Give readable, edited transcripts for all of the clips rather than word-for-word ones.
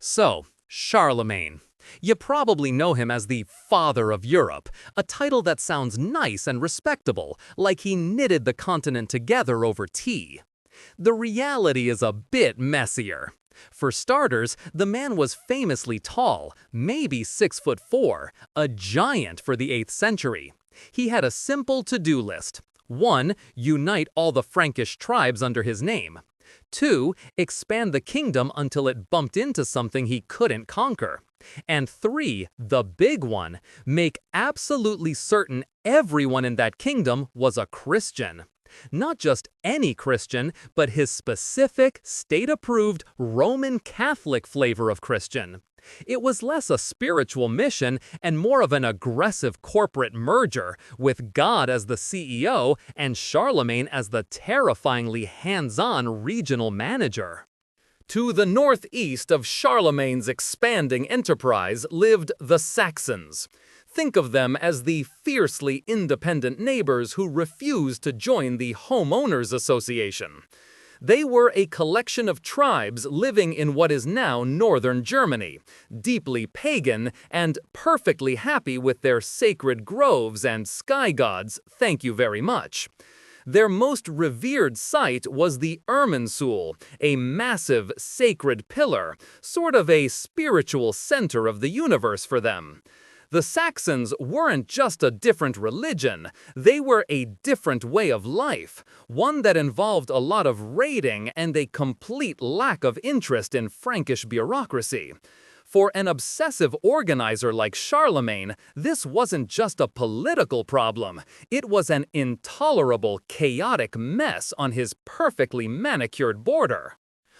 So, Charlemagne. You probably know him as the Father of Europe, a title that sounds nice and respectable, like he knitted the continent together over tea. The reality is a bit messier. For starters, the man was famously tall, maybe 6'4", a giant for the 8th century. He had a simple to-do list. 1. Unite all the Frankish tribes under his name. 2. Expand the kingdom until it bumped into something he couldn't conquer. And 3, the big one, make absolutely certain everyone in that kingdom was a Christian. Not just any Christian, but his specific, state-approved Roman Catholic flavor of Christian. It was less a spiritual mission and more of an aggressive corporate merger, with God as the CEO and Charlemagne as the terrifyingly hands-on regional manager. To the northeast of Charlemagne's expanding enterprise lived the Saxons. Think of them as the fiercely independent neighbors who refused to join the Homeowners Association. They were a collection of tribes living in what is now northern Germany, deeply pagan and perfectly happy with their sacred groves and sky gods, thank you very much. Their most revered site was the Irminsul, a massive, sacred pillar, sort of a spiritual center of the universe for them. The Saxons weren't just a different religion, they were a different way of life, one that involved a lot of raiding and a complete lack of interest in Frankish bureaucracy. For an obsessive organizer like Charlemagne, this wasn't just a political problem, it was an intolerable, chaotic mess on his perfectly manicured border.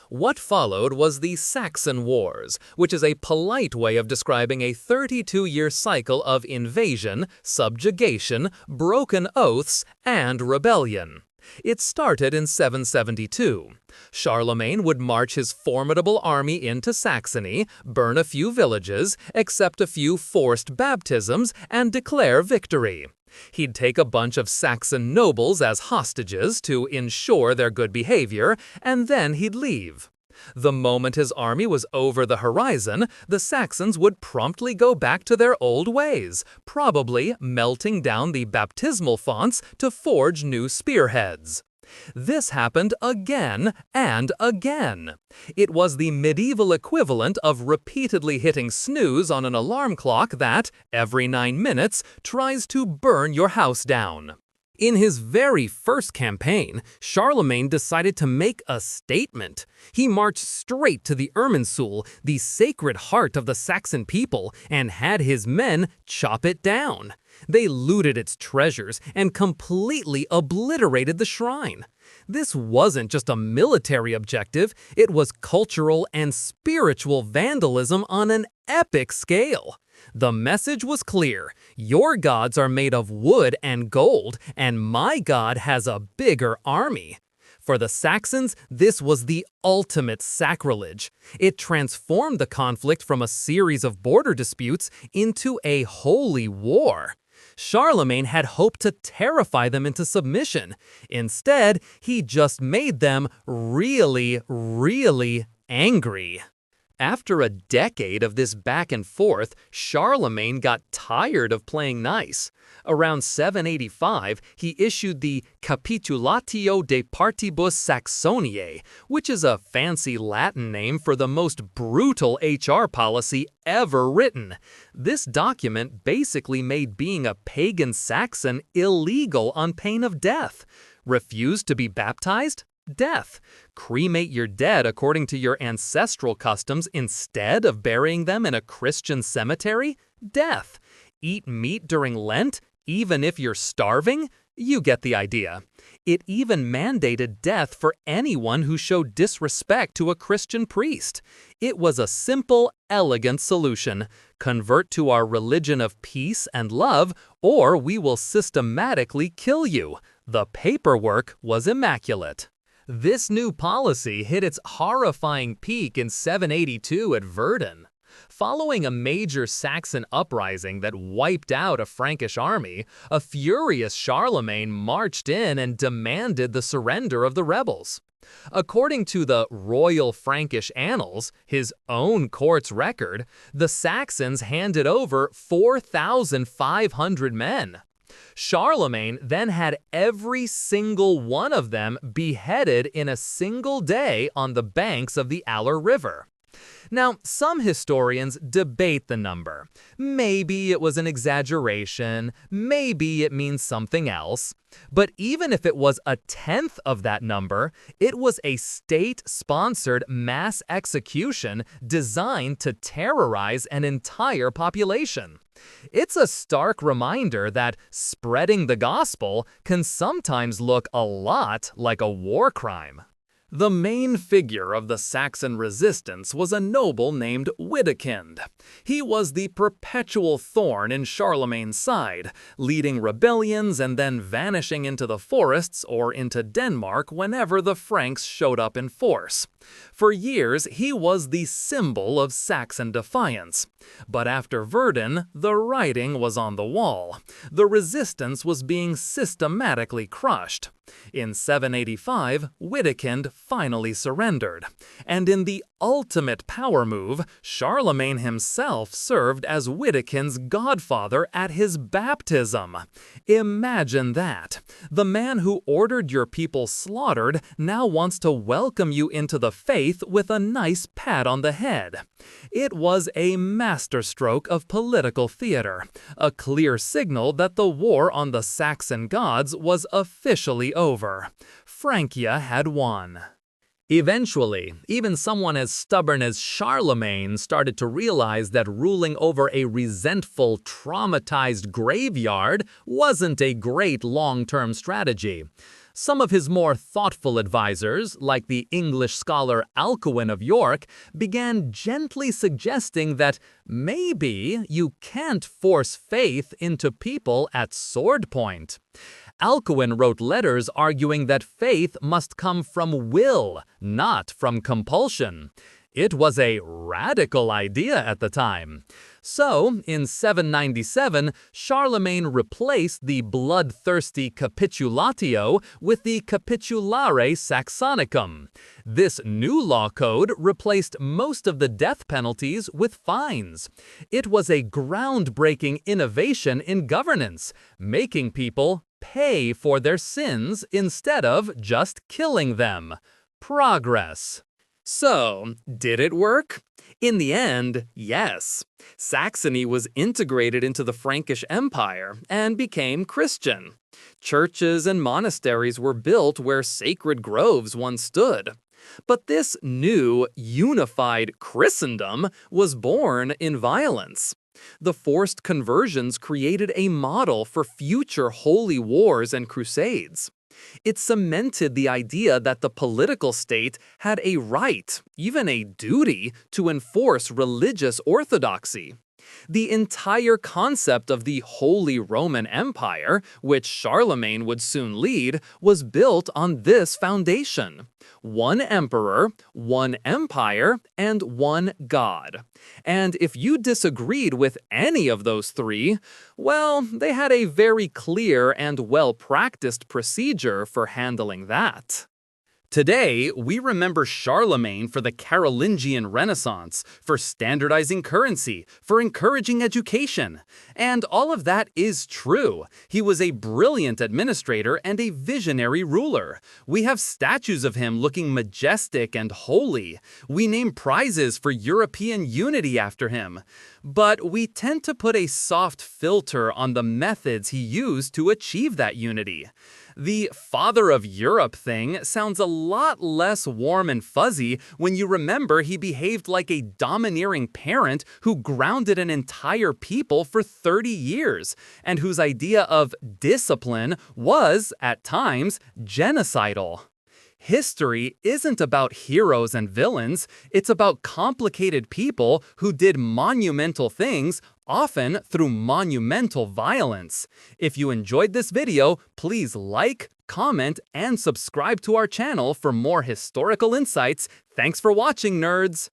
What followed was the Saxon Wars, which is a polite way of describing a 32-year cycle of invasion, subjugation, broken oaths, and rebellion. It started in 772. Charlemagne would march his formidable army into Saxony, burn a few villages, accept a few forced baptisms, and declare victory. He'd take a bunch of Saxon nobles as hostages to ensure their good behavior, and then he'd leave. The moment his army was over the horizon, the Saxons would promptly go back to their old ways, probably melting down the baptismal fonts to forge new spearheads. This happened again and again. It was the medieval equivalent of repeatedly hitting snooze on an alarm clock that, every 9 minutes, tries to burn your house down. In his very first campaign, Charlemagne decided to make a statement. He marched straight to the Irminsul, the sacred heart of the Saxon people, and had his men chop it down. They looted its treasures and completely obliterated the shrine. This wasn't just a military objective, it was cultural and spiritual vandalism on an epic scale. The message was clear: your gods are made of wood and gold, and my god has a bigger army. For the Saxons, this was the ultimate sacrilege. It transformed the conflict from a series of border disputes into a holy war. Charlemagne had hoped to terrify them into submission. Instead, he just made them really, really angry. After a decade of this back and forth, Charlemagne got tired of playing nice. Around 785, he issued the Capitulatio de Partibus Saxoniae, which is a fancy Latin name for the most brutal HR policy ever written. This document basically made being a pagan Saxon illegal on pain of death. Refuse to be baptized? Death. Cremate your dead according to your ancestral customs instead of burying them in a Christian cemetery? Death. Eat meat during Lent, even if you're starving? You get the idea. It even mandated death for anyone who showed disrespect to a Christian priest. It was a simple, elegant solution. Convert to our religion of peace and love, or we will systematically kill you. The paperwork was immaculate. This new policy hit its horrifying peak in 782 at Verdun. Following a major Saxon uprising that wiped out a Frankish army, a furious Charlemagne marched in and demanded the surrender of the rebels. According to the Royal Frankish Annals, his own court's record, the Saxons handed over 4,500 men. Charlemagne then had every single one of them beheaded in a single day on the banks of the Aller River. Now, some historians debate the number. Maybe it was an exaggeration, maybe it means something else. But even if it was a tenth of that number, it was a state-sponsored mass execution designed to terrorize an entire population. It's a stark reminder that spreading the gospel can sometimes look a lot like a war crime. The main figure of the Saxon resistance was a noble named Witikind. He was the perpetual thorn in Charlemagne's side, leading rebellions and then vanishing into the forests or into Denmark whenever the Franks showed up in force. For years, he was the symbol of Saxon defiance. But after Verdun, the writing was on the wall. The resistance was being systematically crushed. In 785, Witikind finally surrendered, and in the ultimate power move, Charlemagne himself served as Witikind's godfather at his baptism. Imagine that. The man who ordered your people slaughtered now wants to welcome you into the faith with a nice pat on the head. It was a masterstroke of political theater, a clear signal that the war on the Saxon gods was officially over. Francia had won. Eventually, even someone as stubborn as Charlemagne started to realize that ruling over a resentful, traumatized graveyard wasn't a great long-term strategy. Some of his more thoughtful advisors, like the English scholar Alcuin of York, began gently suggesting that maybe you can't force faith into people at sword point. Alcuin wrote letters arguing that faith must come from will, not from compulsion. It was a radical idea at the time. So, in 797, Charlemagne replaced the bloodthirsty capitulatio with the Capitulare Saxonicum. This new law code replaced most of the death penalties with fines. It was a groundbreaking innovation in governance, making people pay for their sins instead of just killing them. Progress. So, did it work? In the end, yes. Saxony was integrated into the Frankish Empire and became Christian. Churches and monasteries were built where sacred groves once stood. But this new, unified Christendom was born in violence. The forced conversions created a model for future holy wars and crusades. It cemented the idea that the political state had a right, even a duty, to enforce religious orthodoxy. The entire concept of the Holy Roman Empire, which Charlemagne would soon lead, was built on this foundation: one emperor, one empire, and one god. And if you disagreed with any of those three, well, they had a very clear and well-practiced procedure for handling that. Today, we remember Charlemagne for the Carolingian Renaissance, for standardizing currency, for encouraging education. And all of that is true. He was a brilliant administrator and a visionary ruler. We have statues of him looking majestic and holy. We name prizes for European unity after him. But we tend to put a soft filter on the methods he used to achieve that unity. The father of Europe thing sounds a lot less warm and fuzzy when you remember he behaved like a domineering parent who grounded an entire people for 30 years, and whose idea of discipline was, at times, genocidal. History isn't about heroes and villains, it's about complicated people who did monumental things, often through monumental violence. If you enjoyed this video, please like, comment, and subscribe to our channel for more historical insights. Thanks for watching, nerds!